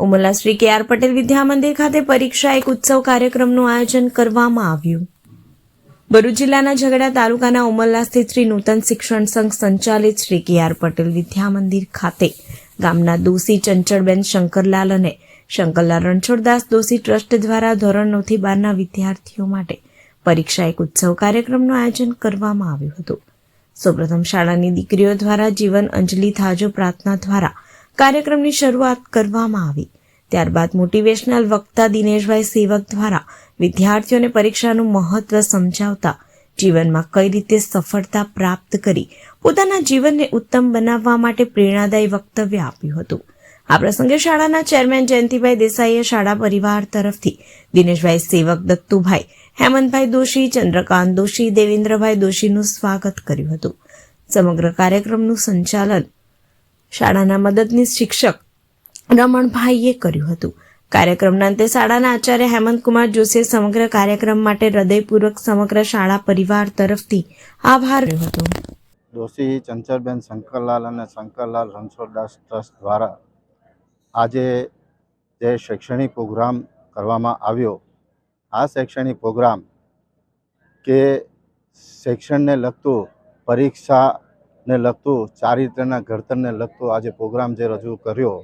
ઉમરલા શ્રી કે આર પટેલ વિદ્યા મંદિર ખાતે પરીક્ષા એક ઉત્સવ કાર્યક્રમનું આયોજન કરવામાં આવ્યું। ભરૂચ જિલ્લાના ઝઘડા તાલુકાના ઉમરલા સ્થિત શ્રી નૂતન શિક્ષણ સંઘ સંચાલિત શ્રી કે આર પટેલ વિદ્યા મંદિર ખાતે ગામના દોશી ચંચળબેન શંકરલાલ અને શંકરલાલ રણછોડદાસ દોશી ટ્રસ્ટ દ્વારા ધોરણ 9 થી 12ના વિદ્યાર્થીઓ માટે પરીક્ષા એક ઉત્સવ કાર્યક્રમનું આયોજન કરવામાં આવ્યું હતું। સૌપ્રથમ શાળાની દીકરીઓ દ્વારા જીવન અંજલિ થાજો પ્રાર્થના દ્વારા કાર્યક્રમની શરૂઆત કરવામાં આવી। ત્યારબાદ મોટિવેશનલ વક્તા દિનેશભાઈ સેવક દ્વારા વિદ્યાર્થીઓને પરીક્ષાનું મહત્વ સમજાવતા જીવનમાં કઈ રીતે સફળતા પ્રાપ્ત કરી પોતાના જીવનને ઉત્તમ બનાવવા માટે પ્રેરણાદાયી વક્તવ્ય આપ્યું હતું। આ પ્રસંગે શાળાના ચેરમેન જયંતિભાઈ દેસાઈએ શાળા પરિવાર તરફથી દિનેશભાઈ સેવક, દત્તુભાઈ, હેમંતભાઈ દોશી, ચંદ્રકાંત દોશી, દેવેન્દ્રભાઈ દોશીનું સ્વાગત કર્યું હતું। સમગ્ર કાર્યક્રમનું સંચાલન શાળાના મદદનીશ શિક્ષક રમણભાઈએ કર્યું હતું। કાર્યક્રમના અંતે શાળાના આચાર્ય હેમંતકુમાર જોશીએ સમગ્ર કાર્યક્રમ માટે હૃદયપૂર્વક સમગ્ર શાળા પરિવાર તરફથી આભાર વ્યક્ત કર્યો હતો। દોશી ચંચળબેન શંકરલાલ અને શંકરલાલ રણછોડદાસ ટ્રસ્ટ દ્વારા આજે જે શૈક્ષણિક પ્રોગ્રામ કરવામાં આવ્યો, આ શૈક્ષણિક પ્રોગ્રામ કે શિક્ષણને લગતું, પરીક્ષાને લગતું, ચારિત્ર્યના ઘડતરને લગતું આજે પ્રોગ્રામ જે રજૂ કર્યો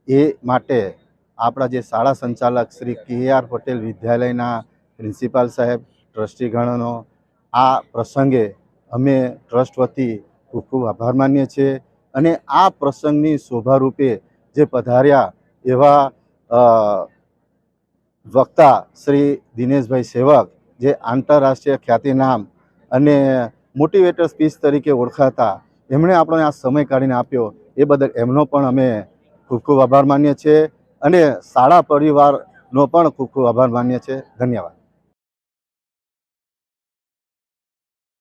એ માટે આપણા જે શાળા સંચાલક શ્રી કે આર પટેલ વિદ્યાલયના પ્રિન્સિપાલ સાહેબ, ટ્રસ્ટીગણનો આ પ્રસંગે અમે ટ્રસ્ટ વતી ખૂબ ખૂબ આભાર માનીએ છીએ। અને આ પ્રસંગની શોભારૂપે જે પધાર્યા એવા વક્તા શ્રી દિનેશભાઈ સેવક, જે આંતરરાષ્ટ્રીય ખ્યાતિનામ અને મોટિવેટર સ્પીચ તરીકે ઓળખાતા, એમણે આપણને આ સમય કાઢીને આપ્યો એ બદલ એમનો પણ અમે ખૂબ ખૂબ આભાર માનીએ છીએ અને શાળા પરિવારનો પણ ખૂબ ખૂબ આભાર માનીએ છીએ। ધન્યવાદ।